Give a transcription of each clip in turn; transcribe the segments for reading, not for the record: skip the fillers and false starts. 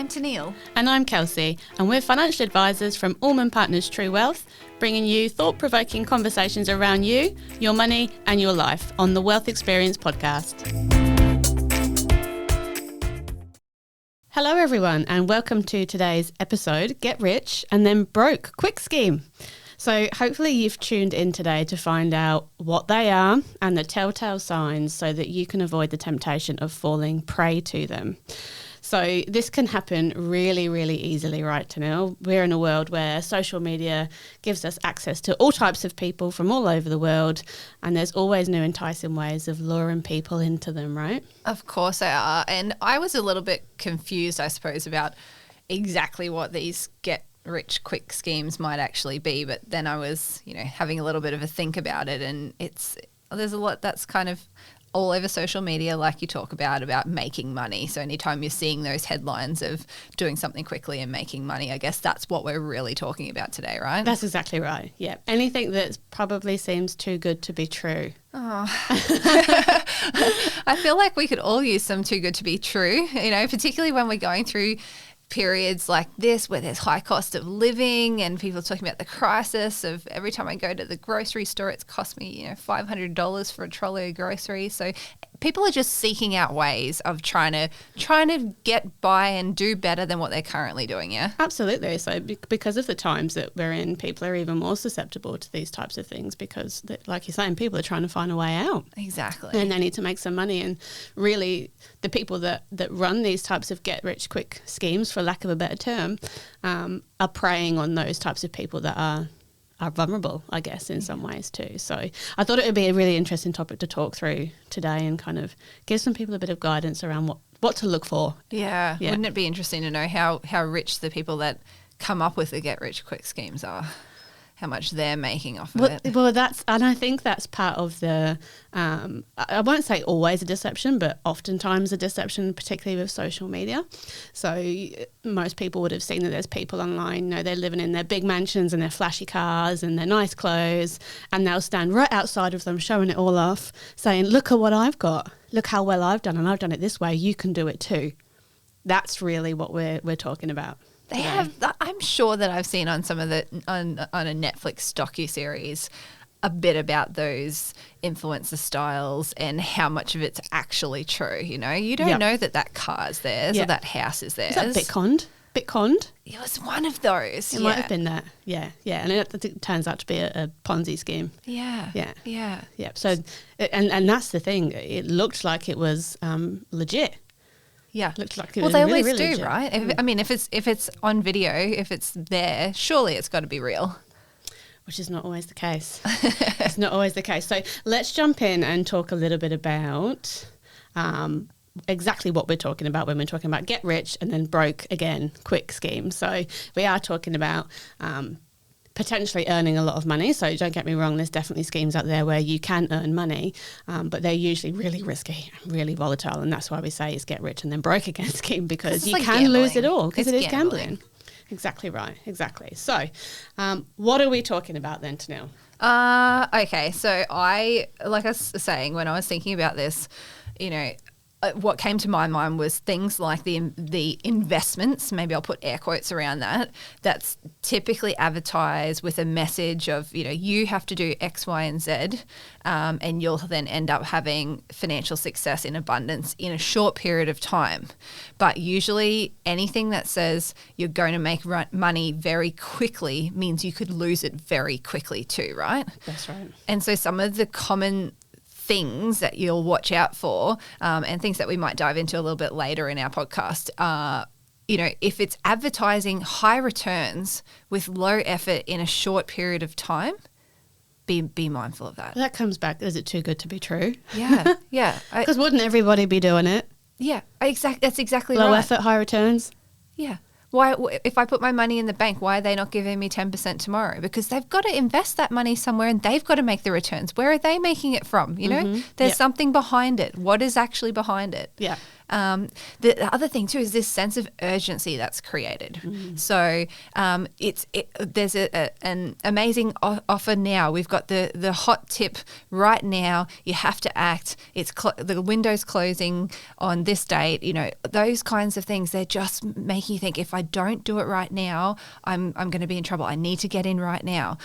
I'm Teneale. And I'm Kelsey, and we're financial advisors from 𝐴𝑙𝑚𝑎𝑛 Partners True Wealth, bringing you thought-provoking conversations around you, your money and your life on the Wealth Experience podcast. Hello everyone, and welcome to today's episode, Get Rich and Then Broke Quick Scheme. So hopefully you've tuned in today to find out what they are and the telltale signs so that you can avoid the temptation of falling prey to them. So this can happen really, really easily, right, Teneale? We're in a world where social media gives us access to all types of people from all over the world, and there's always new enticing ways of luring people into them, right? Of course they are. And I was a little bit confused, I suppose, about exactly what these get rich quick schemes might actually be. But then I was, having a little bit of a think about it, and there's a lot that's kind of all over social media, like you talk about making money. So anytime you're seeing those headlines of doing something quickly and making money, I guess that's what we're really talking about today, right? That's exactly right. Yeah. Anything that probably seems too good to be true. Oh. I feel like we could all use some too good to be true, particularly when we're going through periods like this where there's high cost of living and people talking about the crisis of every time I go to the grocery store, it's cost me, $500 for a trolley of groceries. So people are just seeking out ways of trying to get by and do better than what they're currently doing, yeah? Absolutely. So because of the times that we're in, people are even more susceptible to these types of things because, like you're saying, people are trying to find a way out. Exactly. And they need to make some money. And really, the people that run these types of get-rich-quick schemes, for lack of a better term, are preying on those types of people that are vulnerable, I guess, in some ways too. So I thought it would be a really interesting topic to talk through today and kind of give some people a bit of guidance around what to look for. Yeah. Wouldn't it be interesting to know how rich the people that come up with the get-rich-quick schemes are? How much they're making off of it. Well, I think that's part of the, I won't say always a deception, but oftentimes a deception, particularly with social media. So most people would have seen that there's people online, they're living in their big mansions and their flashy cars and their nice clothes, and they'll stand right outside of them showing it all off, saying, look at what I've got. Look how well I've done, and I've done it this way. You can do it too. That's really what we're talking about. They have. I'm sure that I've seen on some of on a Netflix docuseries a bit about those influencer styles and how much of it's actually true. You don't know that car's theirs or that house is theirs. Is that Bitconned? It was one of those. It might have been that. Yeah. And it turns out to be a Ponzi scheme. Yeah. So, and that's the thing. It looked like it was legit. Yeah, looked like it was they always really do, legit. Right? If it's on video, if it's there, surely it's got to be real. Which is not always the case. It's not always the case. So let's jump in and talk a little bit about exactly what we're talking about when we're talking about get rich and then broke again quick schemes. So we are talking about potentially earning a lot of money. So don't get me wrong, there's definitely schemes out there where you can earn money, but they're usually really risky and really volatile. And that's why we say it's get rich and then broke again scheme, because you can lose it all because it is gambling. Exactly right. Exactly. So what are we talking about then, Teneale? Okay. So like I was saying, when I was thinking about this, what came to my mind was things like the investments, maybe I'll put air quotes around that's typically advertised with a message of, you have to do X, Y, and Z, and you'll then end up having financial success in abundance in a short period of time. But usually anything that says you're going to make money very quickly means you could lose it very quickly too, right? That's right. And so some of the common things that you'll watch out for, and things that we might dive into a little bit later in our podcast, if it's advertising high returns with low effort in a short period of time, be mindful of that. That comes back, is it too good to be true? Yeah. Because wouldn't everybody be doing it? Yeah, that's exactly low right. Low effort, high returns? Yeah. Why, if I put my money in the bank, why are they not giving me 10% tomorrow? Because they've got to invest that money somewhere and they've got to make the returns. Where are they making it from? There's something behind it. What is actually behind it? Yeah. The other thing too is this sense of urgency that's created. So there's an amazing offer now. We've got the hot tip right now. You have to act. It's the window's closing on this date. You know, those kinds of things. They're just making you think, if I don't do it right now, I'm going to be in trouble. I need to get in right now.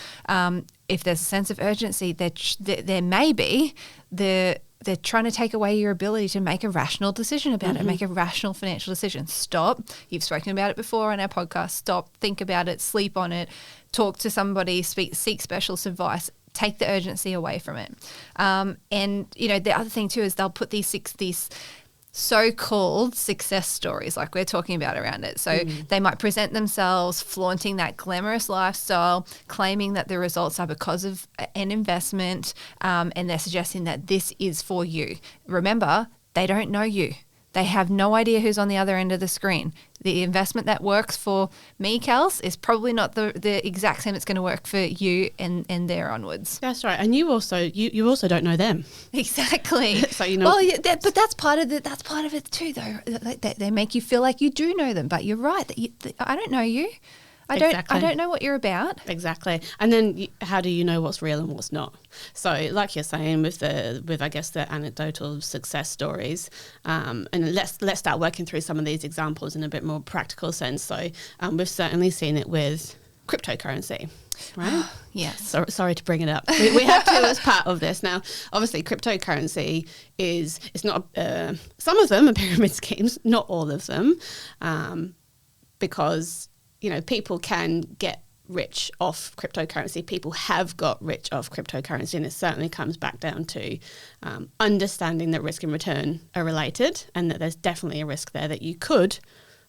If there's a sense of urgency, there may be they're trying to take away your ability to make a rational decision about it, make a rational financial decision. Stop. You've spoken about it before on our podcast. Stop, think about it, sleep on it, talk to somebody, seek specialist advice, take the urgency away from it. And, you know, the other thing too is they'll put these so-called success stories like we're talking about around it. So they might present themselves flaunting that glamorous lifestyle, claiming that the results are because of an investment, and they're suggesting that this is for you. Remember, they don't know you. They have no idea who's on the other end of the screen. The investment that works for me, Kels, is probably not the exact same that's going to work for you and there onwards. That's right. And you also don't know them. Exactly. So you know. Well, yeah, but that's part of it too, though. They make you feel like you do know them, but you're right. I don't know you. I don't know what you're about. Exactly. And then how do you know what's real and what's not? So like you're saying with I guess the anecdotal success stories, and let's start working through some of these examples in a bit more practical sense. So we've certainly seen it with cryptocurrency. Right? Yes. So, sorry to bring it up. We have to as part of this. Now, obviously, cryptocurrency it's not, some of them are pyramid schemes, not all of them, because, you know, people can get rich off cryptocurrency. People have got rich off cryptocurrency, and it certainly comes back down to understanding that risk and return are related, and that there's definitely a risk there that you could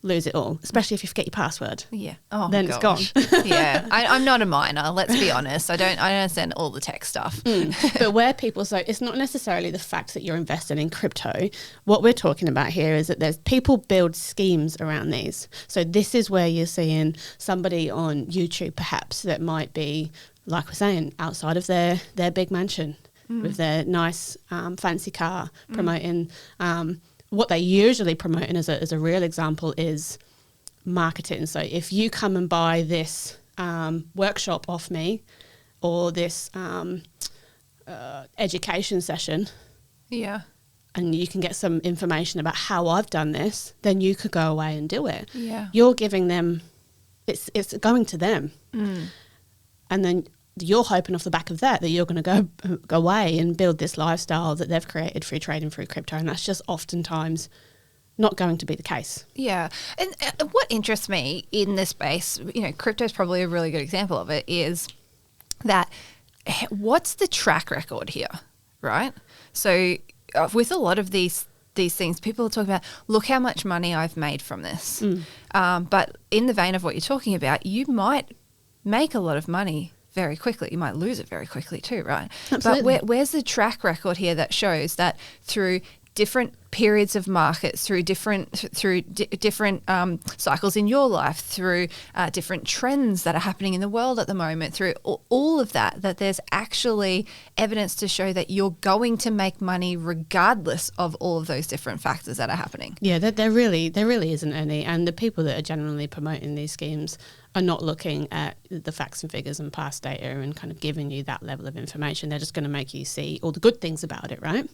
lose it all, especially if you forget your password. Yeah. Oh, then gosh. It's gone. Yeah. I'm not a miner, let's be honest. I don't understand all the tech stuff. But where people, so it's not necessarily the fact that you're invested in crypto. What we're talking about here is that there's people build schemes around these. So this is where you're seeing somebody on YouTube perhaps that might be, like we're saying, outside of their big mansion with their nice fancy car, promoting what they usually promote, and as a real example, is marketing. So if you come and buy this workshop off me, or this education session, yeah, and you can get some information about how I've done this, then you could go away and do it. Yeah, you're giving them, it's going to them, and then you're hoping off the back of that you're going to go away and build this lifestyle that they've created through trading through crypto, and that's just oftentimes not going to be the case. Yeah. And what interests me in this space, you know, crypto is probably a really good example of it, is that what's the track record here, right? So with a lot of these things, people are talking about, look how much money I've made from this. But in the vein of what you're talking about, you might make a lot of money very quickly. You might lose it very quickly too, right? Absolutely. But where's the track record here that shows that through different periods of markets, through different cycles in your life, through different trends that are happening in the world at the moment, through all of that there's actually evidence to show that you're going to make money regardless of all of those different factors that are happening? Yeah, there really isn't any. And the people that are generally promoting these schemes are not looking at the facts and figures and past data and kind of giving you that level of information. They're just going to make you see all the good things about it, right?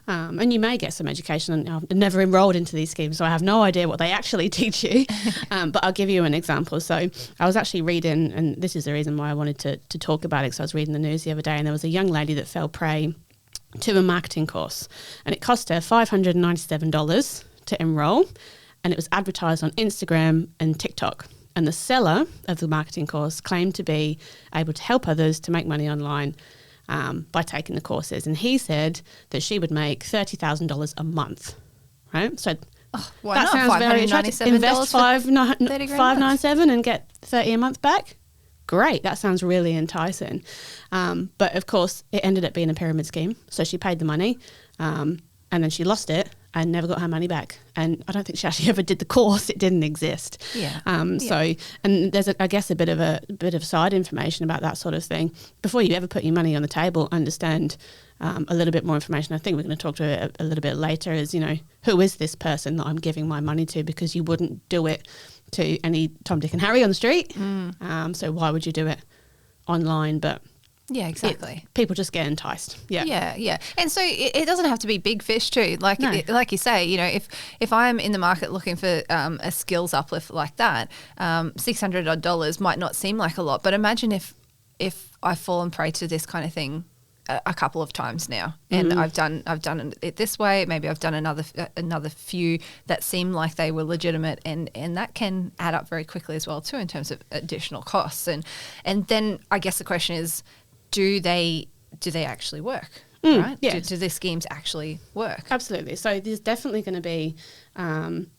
And you may get some education. And I've never enrolled into these schemes, so I have no idea what they actually teach you. But I'll give you an example. So I was actually reading, and this is the reason why I wanted to talk about it, because I was reading the news the other day, and there was a young lady that fell prey to a marketing course, and it cost her $597 to enroll, and it was advertised on Instagram and TikTok. And the seller of the marketing course claimed to be able to help others to make money online by taking the courses. And he said that she would make $30,000 a month, right? So that sounds very attractive. Invest $597 and get $30 a month back. Great, that sounds really enticing. But of course, it ended up being a pyramid scheme. So she paid the money and then she lost it. and never got her money back. And I don't think she actually ever did the course. It didn't exist. Yeah. So, and there's, I guess, a bit of side information about that sort of thing. Before you ever put your money on the table, understand a little bit more information. I think we're going to talk to it a little bit later is, who is this person that I'm giving my money to? Because you wouldn't do it to any Tom, Dick and Harry on the street. So why would you do it online? But yeah, exactly. People just get enticed. Yeah. And so it doesn't have to be big fish too. Like like you say, if I'm in the market looking for a skills uplift like that, $600 might not seem like a lot, but imagine if I've fallen prey to this kind of thing a couple of times now, and I've done it this way. Maybe I've done another few that seem like they were legitimate, and that can add up very quickly as well too in terms of additional costs. And then I guess the question is, do they actually work? Right? Yes. Do the schemes actually work? Absolutely. So there's definitely going to be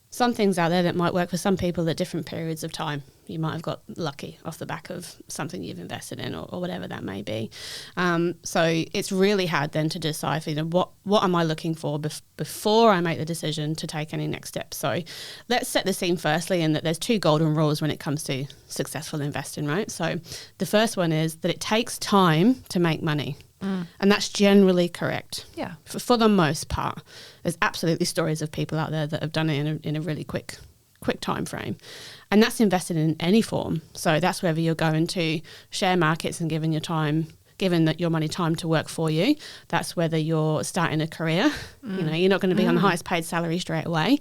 some things out there that might work for some people at different periods of time. You might have got lucky off the back of something you've invested in or whatever that may be. So it's really hard then to decipher, what am I looking for before I make the decision to take any next steps. So let's set the scene firstly in that there's 2 golden rules when it comes to successful investing, right? So the first one is that it takes time to make money. And that's generally correct. Yeah. For the most part. There's absolutely stories of people out there that have done it in a really quick time frame. And that's invested in any form. So that's whether you're going to share markets and giving that your money time to work for you. That's whether you're starting a career. You're not going to be on the highest paid salary straight away.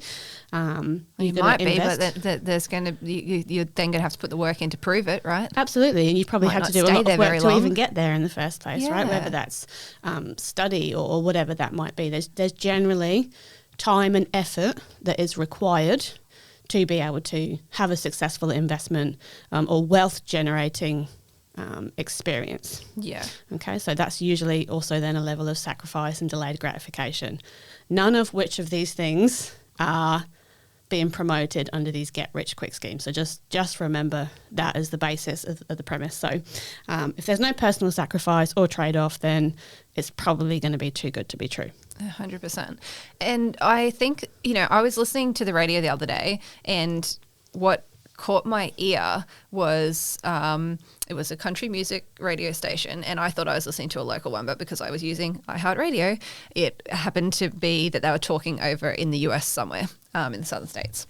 You might be, but there's going to you're then going to have to put the work in to prove it, right? Absolutely, and you probably have to do a lot of work to even get there in the first place, right? Whether that's study or whatever that might be. There's generally time and effort that is required to be able to have a successful investment or wealth generating experience. Yeah. Okay, so that's usually also then a level of sacrifice and delayed gratification. None of which of these things are being promoted under these get-rich-quick schemes. So just remember that as the basis of the premise. So if there's no personal sacrifice or trade-off, then it's probably going to be too good to be true. 100%. And I think, I was listening to the radio the other day, and what caught my ear was it was a country music radio station, and I thought I was listening to a local one, but because I was using iHeartRadio, it happened to be that they were talking over in the US somewhere in the southern states.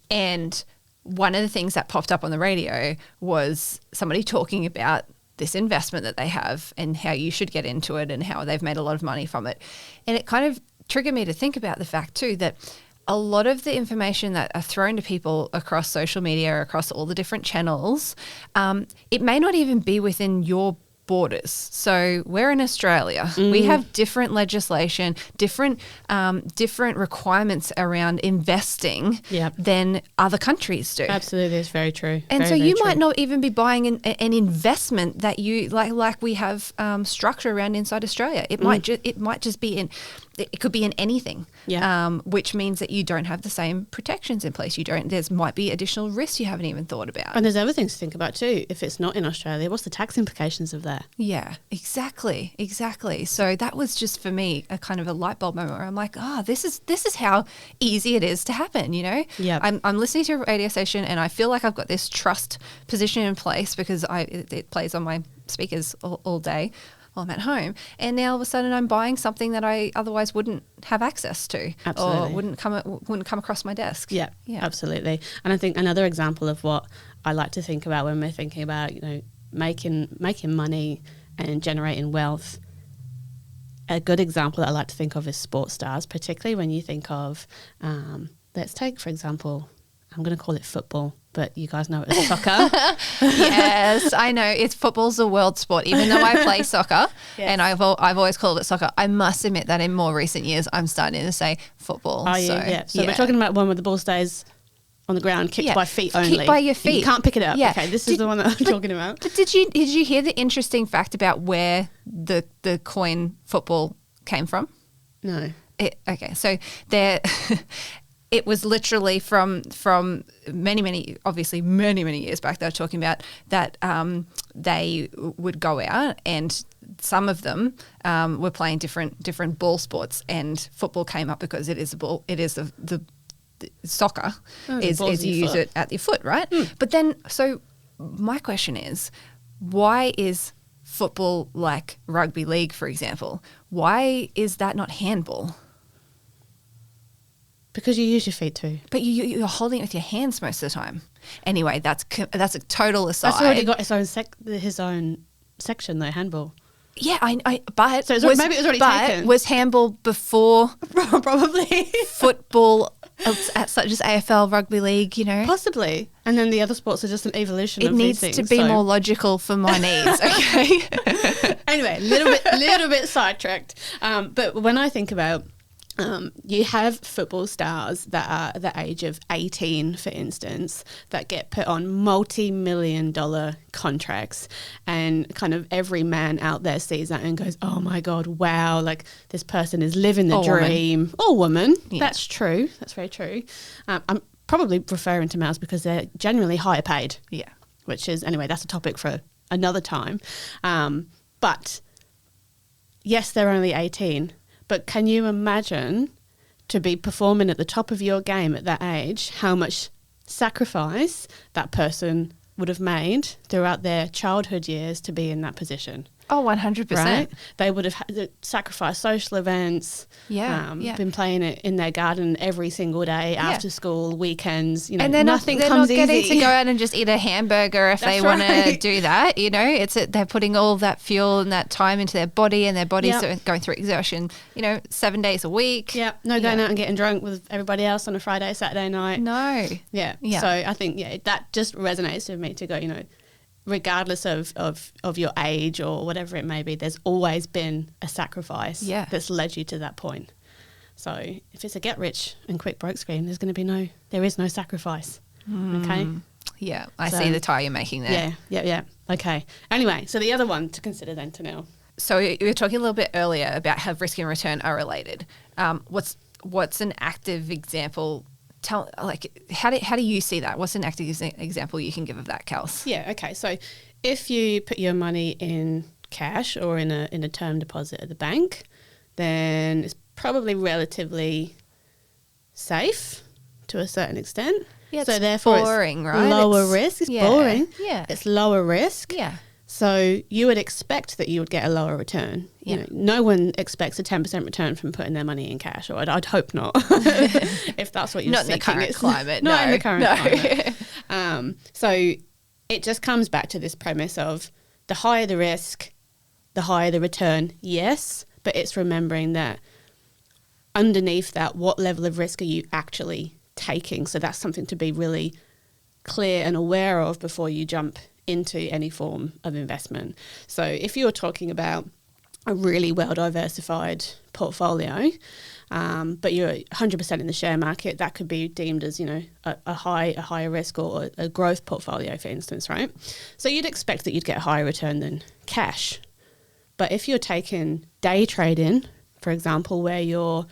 And one of the things that popped up on the radio was somebody talking about this investment that they have and how you should get into it and how they've made a lot of money from it. And it kind of triggered me to think about the fact too that a lot of the information that are thrown to people across social media, across all the different channels, it may not even be within your borders. So we're in Australia. We have different legislation, different requirements around investing than other countries do. Absolutely, it's very true. And very, so very you true. might not even be buying an investment that you like we have structure around inside Australia. It might just be in. It could be in anything, which means that you don't have the same protections in place. There's might be additional risks you haven't even thought about. And there's other things to think about too. If it's not in Australia, what's the tax implications of that? Yeah, exactly. So that was just for me a kind of a light bulb moment where I'm like, this is how easy it is to happen. Yeah. I'm listening to a radio station and I feel like I've got this trust position in place because it plays on my speakers all day while I'm at home, and now all of a sudden I'm buying something that I otherwise wouldn't have access to. Absolutely. Or wouldn't come across my desk. Yeah, absolutely. And I think another example of what I like to think about when we're thinking about making money and generating wealth, a good example that I like to think of is sports stars, particularly when you think of let's take, for example, I'm going to call it football, but you guys know it as soccer. Yes, I know. Football's a world sport, even though I play soccer, and I've always called it soccer. I must admit that in more recent years, I'm starting to say football. Oh, yeah. So we're talking about one where the ball stays on the ground, kicked by feet only. Kicked by your feet. You can't pick it up. Yeah. Okay, this is the one that I'm talking about. But did you hear the interesting fact about where the coin football came from? No. Okay, so there... it was literally from many years back. They were talking about that they would go out and some of them were playing different ball sports, and football came up because it is a ball. It is the soccer is you use it at your foot, right? But then, so my question is, why is football like rugby league, for example? Why is that not handball? Because you use your feet too. But you're holding it with your hands most of the time. Anyway, that's a total aside. That's already got his own section though, handball. Yeah, but so maybe it was already taken. Was handball before probably football, such as AFL, rugby league? Possibly. And then the other sports are just an evolution. It of needs these to things, be more logical for my needs. Okay. Anyway, little bit sidetracked. But when I think about you have football stars that are the age of 18, for instance, that get put on multi-million-dollar contracts, and kind of every man out there sees that and goes, oh my God, wow, like this person is living the dream. Or woman. Yeah. That's true. That's very true. I'm probably referring to males because they're generally higher paid. Yeah. Which is, anyway, that's a topic for another time. But yes, they're only 18. But can you imagine, to be performing at the top of your game at that age, how much sacrifice that person would have made throughout their childhood years to be in that position? Oh, 100%. Right? They would have sacrificed social events, been playing it in their garden every single day, after school, weekends. And they're not getting to go out and just eat a hamburger if they want to do that. They're putting all that fuel and that time into their body, and their body's going through exertion, 7 days a week. Yeah, going out and getting drunk with everybody else on a Friday, Saturday night. No. Yeah. So I think, that just resonates with me to go, regardless of your age or whatever it may be, there's always been a sacrifice that's led you to that point. So if it's a get rich and quick broke scheme, there is no sacrifice. Okay. Yeah, I see the tie you're making there. Yeah. Okay. Anyway, so the other one to consider then, Teneale. So you were talking a little bit earlier about how risk and return are related. What's an active example? How do you see that? What's an active example you can give of that, Kels? Yeah, okay. So if you put your money in cash or in a term deposit at the bank, then it's probably relatively safe to a certain extent. Yeah, so therefore boring, it's right? Lower risk. It's boring. Yeah. It's lower risk. Yeah. So you would expect that you would get a lower return. Yeah. No one expects a 10% return from putting their money in cash, or I'd hope not. If that's what you're not seeking. In the current climate. Not in the current climate. So it just comes back to this premise of the higher the risk, the higher the return. Yes, but it's remembering that underneath that, what level of risk are you actually taking? So that's something to be really clear and aware of before you jump into any form of investment. So if you're talking about a really well diversified portfolio, but you're 100% in the share market, that could be deemed as a higher risk, or a growth portfolio, for instance, right? So you'd expect that you'd get a higher return than cash. But if you're taking day trading, for example, where you're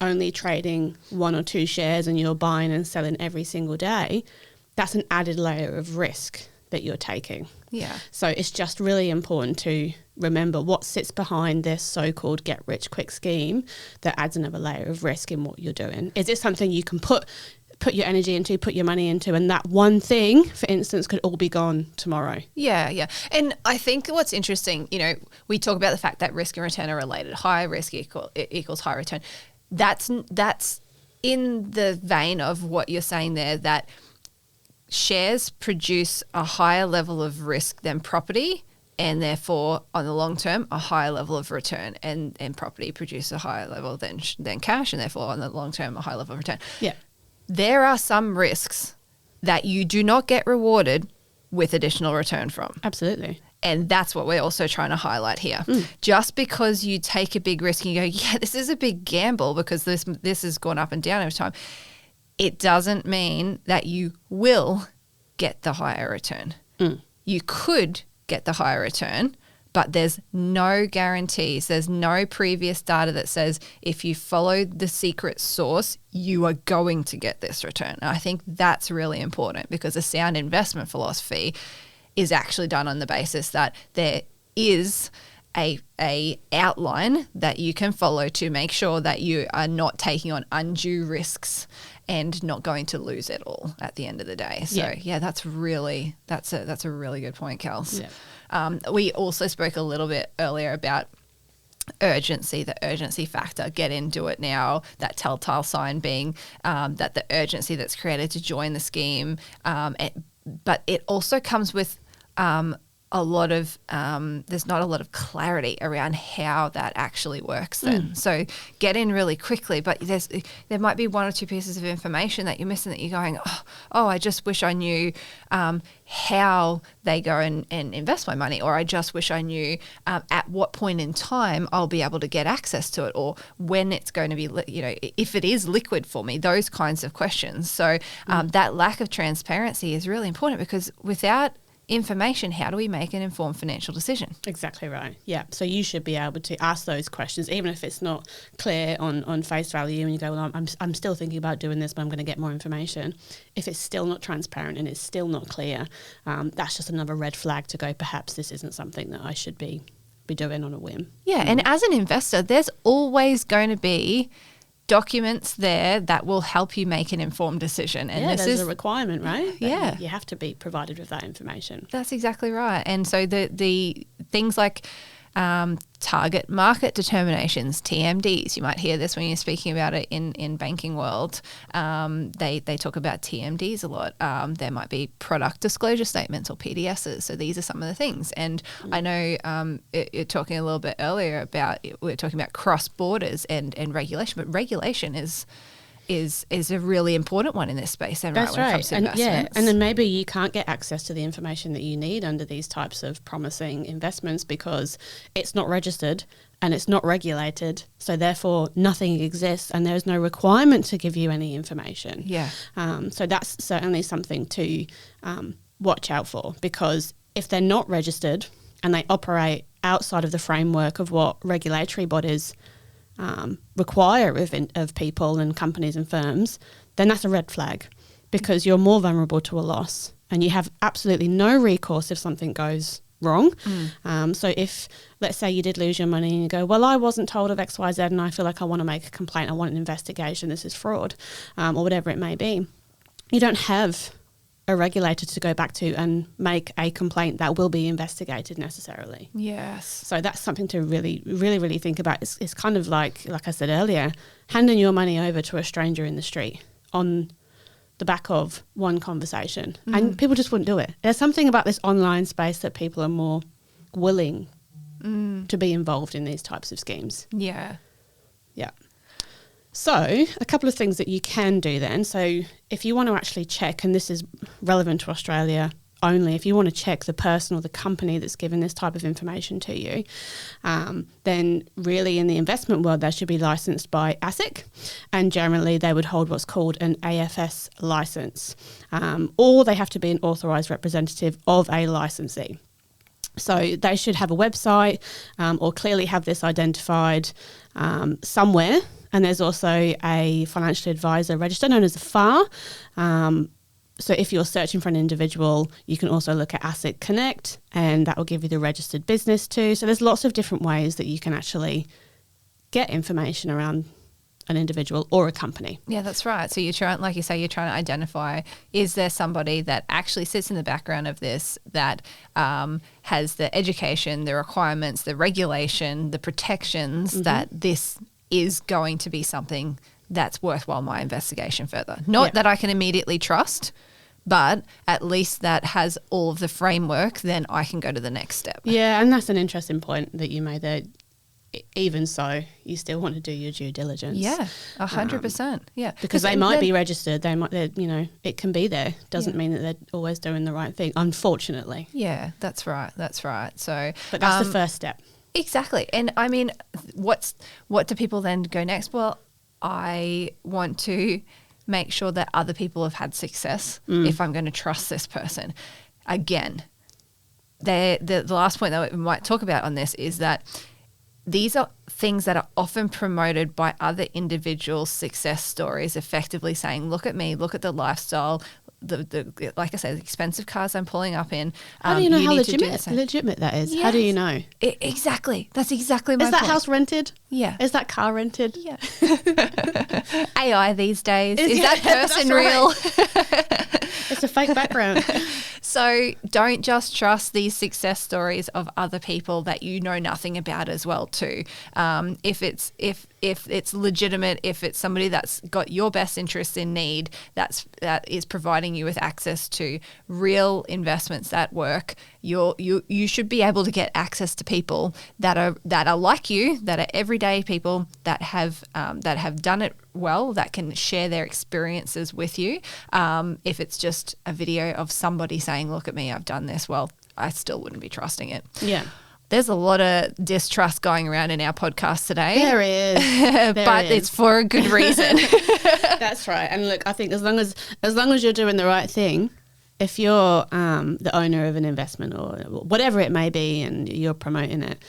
only trading 1 or 2 shares and you're buying and selling every single day, that's an added layer of risk that you're taking. Yeah. So it's just really important to remember what sits behind this so-called get-rich-quick scheme that adds another layer of risk in what you're doing. Is it something you can put your energy into, put your money into, and that one thing, for instance, could all be gone tomorrow? Yeah. And I think what's interesting, we talk about the fact that risk and return are related. High risk equals high return. That's in the vein of what you're saying there, that shares produce a higher level of risk than property, and therefore on the long term a higher level of return, and property produce a higher level than cash, and therefore on the long term a high level of return. Yeah. There are some risks that you do not get rewarded with additional return from. Absolutely. And that's what we're also trying to highlight here. Just because you take a big risk and you go, this is a big gamble because this has gone up and down over time, it doesn't mean that you will get the higher return. You could get the higher return, but there's no guarantees. There's no previous data that says if you follow the secret source, you are going to get this return. And I think that's really important, because a sound investment philosophy is actually done on the basis that there is a outline that you can follow to make sure that you are not taking on undue risks and not going to lose it all at the end of the day. So that's a really good point, Kels. Yeah. We also spoke a little bit earlier about urgency, the urgency factor, get in, do it now, that telltale sign being that the urgency that's created to join the scheme. But it also comes with there's not a lot of clarity around how that actually works then. So get in really quickly, but there might be one or two pieces of information that you're missing, that you're going, oh, I just wish I knew how they go and invest my money, or I just wish I knew at what point in time I'll be able to get access to it, or when it's going to be, if it is liquid for me, those kinds of questions. So that lack of transparency is really important, because without information, how do we make an informed financial decision? Exactly right. Yeah. So you should be able to ask those questions, even if it's not clear on face value, and you go, well, I'm still thinking about doing this, but I'm going to get more information. If it's still not transparent and it's still not clear, that's just another red flag to go, perhaps this isn't something that I should be doing on a whim. Yeah. And as an investor, there's always going to be documents there that will help you make an informed decision. And this is a requirement, right? Yeah. You have to be provided with that information. That's exactly right. And so the things like target market determinations, TMDs, you might hear this when you're speaking about it in banking world. They talk about TMDs a lot. There might be product disclosure statements, or PDSs. So these are some of the things. And I know you're talking a little bit earlier about, we're talking about cross borders and regulation, but regulation is a really important one in this space. And that's right, when it comes to investments. And then maybe you can't get access to the information that you need under these types of promising investments because it's not registered and it's not regulated. So therefore nothing exists and there's no requirement to give you any information. Yeah. So that's certainly something to watch out for, because if they're not registered and they operate outside of the framework of what regulatory bodies require of people and companies and firms, then that's a red flag, because you're more vulnerable to a loss and you have absolutely no recourse if something goes wrong. So if, let's say you did lose your money and you go, well, I wasn't told of X, Y, Z and I feel like I want to make a complaint, I want an investigation, this is fraud, or whatever it may be, you don't have a regulator to go back to and make a complaint that will be investigated necessarily. Yes. So that's something to really, really, really think about. It's kind of like I said earlier, handing your money over to a stranger in the street on the back of one conversation. And people just wouldn't do it. There's something about this online space that people are more willing to be involved in these types of schemes. Yeah. Yeah. So a couple of things that you can do then. So if you want to actually check, and this is relevant to Australia only, if you want to check the person or the company that's given this type of information to you, then really in the investment world, they should be licensed by ASIC, and generally they would hold what's called an AFS license, or they have to be an authorised representative of a licensee. So they should have a website or clearly have this identified somewhere. And there's also a financial advisor register known as a FAR. So if you're searching for an individual, you can also look at ASIC Connect, and that will give you the registered business too. So there's lots of different ways that you can actually get information around an individual or a company. Yeah, that's right. So you're trying, like you say, you're trying to identify, is there somebody that actually sits in the background of this that has the education, the requirements, the regulation, the protections that this is going to be something that's worthwhile my investigation further. Not that I can immediately trust, but at least that has all of the framework, then I can go to the next step. Yeah, and that's an interesting point that you made there. Even so, you still want to do your due diligence. Yeah, 100%. Yeah, because they might be registered. They might, it can be there. Doesn't mean that they're always doing the right thing, unfortunately. Yeah, that's right. That's right. So, but that's the first step. Exactly. And I mean, what do people then go next? Well, I want to make sure that other people have had success if I'm going to trust this person. Again, the last point that we might talk about on this is that these are things that are often promoted by other individuals' success stories, effectively saying, look at me, look at the lifestyle, the like I said, the expensive cars I'm pulling up in. How do you know how legitimate that is? Yes. How do you know? Exactly. That's exactly my point. Is that house rented? Yeah. Is that car rented? Yeah. AI these days. Is that person real? It's a fake background. So don't just trust these success stories of other people that you know nothing about as well too. If it's legitimate, if it's somebody that's got your best interests in need, that is providing you with access to real investments that work, you should be able to get access to people that are like you, that are everyday people that have done it well, that can share their experiences with you. If it's just a video of somebody saying, look at me, I've done this, well, I still wouldn't be trusting it. Yeah. There's a lot of distrust going around in our podcast today. There is. But it's for a good reason. That's right. And look, I think as long as you're doing the right thing, if you're the owner of an investment or whatever it may be and you're promoting it,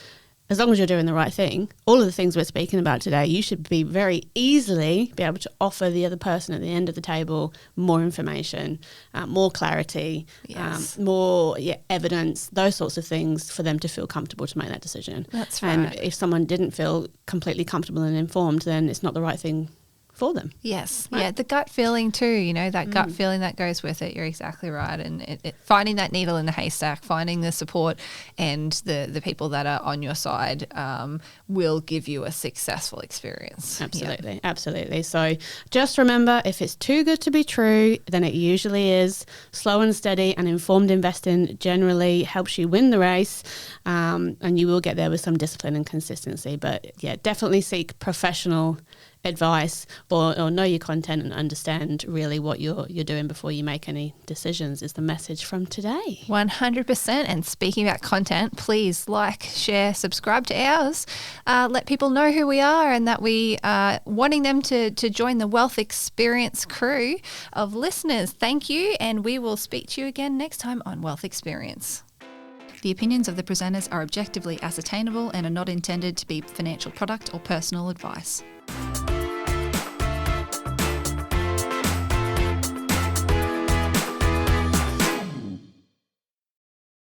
as long as you're doing the right thing, all of the things we're speaking about today, you should be very easily be able to offer the other person at the end of the table more information, more clarity, Yes. more evidence, those sorts of things for them to feel comfortable to make that decision. That's right. And if someone didn't feel completely comfortable and informed, then it's not the right thing for them. Yes. Right. Yeah. The gut feeling too, that gut feeling that goes with it. You're exactly right. And finding that needle in the haystack, finding the support and the people that are on your side will give you a successful experience. Absolutely. Absolutely. So just remember, if it's too good to be true, then it usually is. Slow and steady and informed investing generally helps you win the race, and you will get there with some discipline and consistency. But yeah, definitely seek professional advice or know your content and understand really what you're doing before you make any decisions is the message from today. 100%. And speaking about content, please like, share, subscribe to ours. Let people know who we are and that we are wanting them to join the Wealth Experience crew of listeners. Thank you. And we will speak to you again next time on Wealth Experience. The opinions of the presenters are objectively ascertainable and are not intended to be financial product or personal advice.